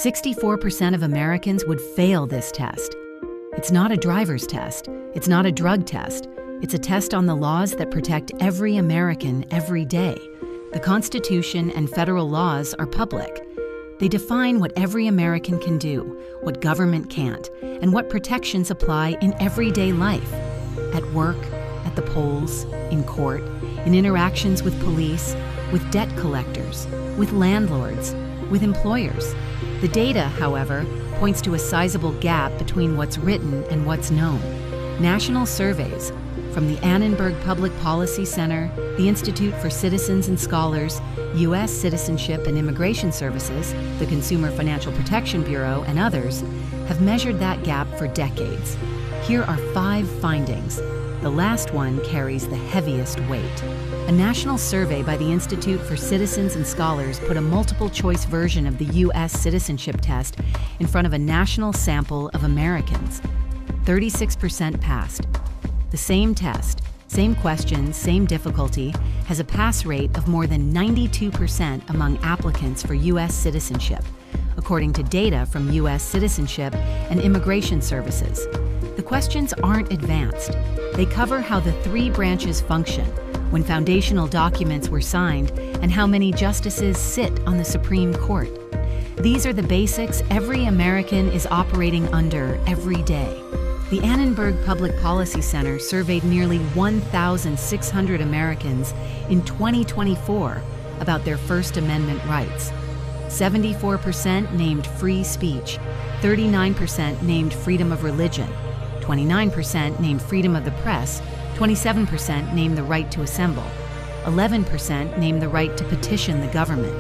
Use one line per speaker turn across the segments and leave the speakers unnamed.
64% of Americans would fail this test. It's not a driver's test. It's not a drug test. It's a test on the laws that protect every American every day. The Constitution and federal laws are public. They define what every American can do, what government can't, and what protections apply in everyday life. At work, at the polls, in court, in interactions with police, with debt collectors, with landlords, with employers. The data, however, points to a sizable gap between what's written and what's known. National surveys from the Annenberg Public Policy Center, the Institute for Citizens and Scholars, U.S. Citizenship and Immigration Services, the Consumer Financial Protection Bureau, and others have measured that gap for decades. Here are 5 findings. The last one carries the heaviest weight. A national survey by the Institute for Citizens and Scholars put a multiple-choice version of the U.S. Citizenship Test in front of a national sample of Americans. 36% passed. The same test, same questions, same difficulty, has a pass rate of more than 92% among applicants for U.S. citizenship, according to data from U.S. Citizenship and Immigration Services. The questions aren't advanced. They cover how the 3 branches function, when foundational documents were signed, and how many justices sit on the Supreme Court. These are the basics every American is operating under every day. The Annenberg Public Policy Center surveyed nearly 1,600 Americans in 2024 about their First Amendment rights. 74% named free speech, 39% named freedom of religion, 29% named freedom of the press, 27% named the right to assemble, 11% named the right to petition the government.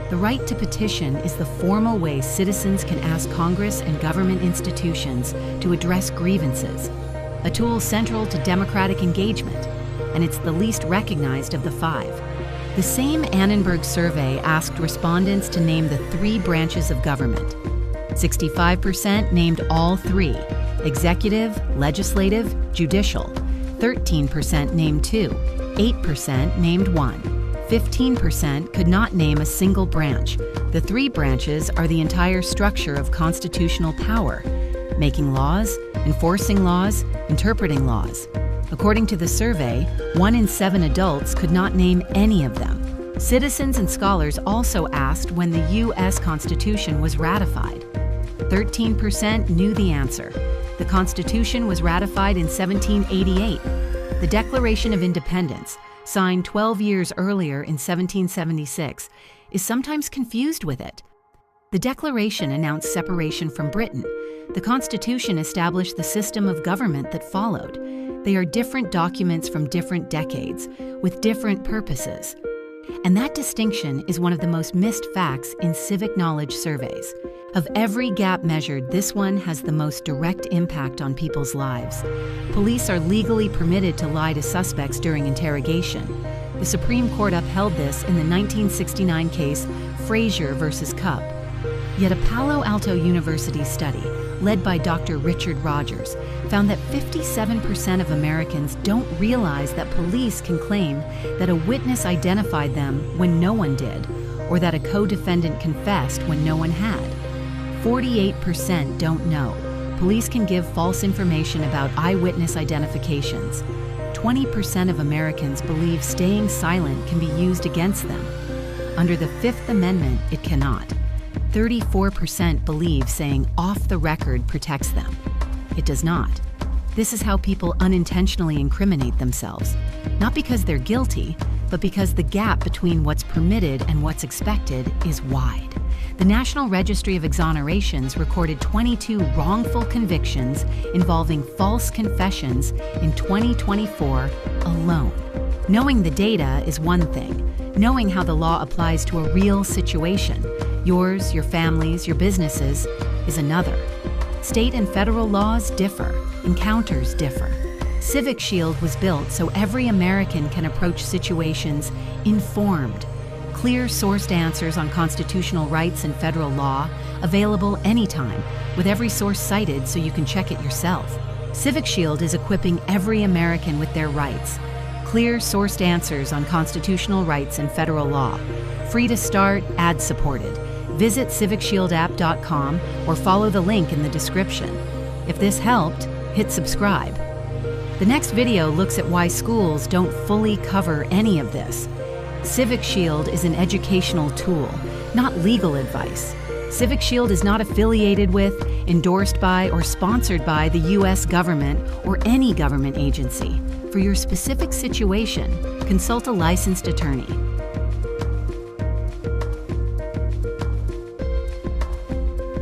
The right to petition is the formal way citizens can ask Congress and government institutions to address grievances, a tool central to democratic engagement, and it's the least recognized of the 5. The same Annenberg survey asked respondents to name the 3 branches of government. 65% named all 3, executive, legislative, judicial. 13% named 2, 8% named 1. 15% could not name a single branch. The 3 branches are the entire structure of constitutional power, making laws, enforcing laws, interpreting laws. According to the survey, 1 in 7 adults could not name any of them. Citizens and scholars also asked when the U.S. Constitution was ratified. 13% knew the answer. The Constitution was ratified in 1788. The Declaration of Independence, signed 12 years earlier in 1776, is sometimes confused with it. The Declaration announced separation from Britain. The Constitution established the system of government that followed. They are different documents from different decades, with different purposes. And that distinction is one of the most missed facts in civic knowledge surveys. Of every gap measured, this one has the most direct impact on people's lives. Police are legally permitted to lie to suspects during interrogation. The Supreme Court upheld this in the 1969 case Frazier v. Cupp. Yet a Palo Alto University study, led by Dr. Richard Rogers, found that 57% of Americans don't realize that police can claim that a witness identified them when no one did, or that a co-defendant confessed when no one had. 48% don't know. Police can give false information about eyewitness identifications. 20% of Americans believe staying silent can be used against them. Under the Fifth Amendment, it cannot. 34% believe saying off the record protects them. It does not. This is how people unintentionally incriminate themselves, not because they're guilty, but because the gap between what's permitted and what's expected is wide. The National Registry of Exonerations recorded 22 wrongful convictions involving false confessions in 2024 alone. Knowing the data is one thing. Knowing how the law applies to a real situation, yours, your family's, your businesses, is another. State and federal laws differ. Encounters differ. CivicShield was built so every American can approach situations informed. Clear sourced answers on constitutional rights and federal law, available anytime, with every source cited so you can check it yourself. CivicShield is equipping every American with their rights. Clear sourced answers on constitutional rights and federal law. Free to start, ad-supported. Visit CivicShieldApp.com or follow the link in the description. If this helped, hit subscribe. The next video looks at why schools don't fully cover any of this. CivicShield is an educational tool, not legal advice. CivicShield is not affiliated with, endorsed by, or sponsored by the U.S. government or any government agency. For your specific situation, consult a licensed attorney.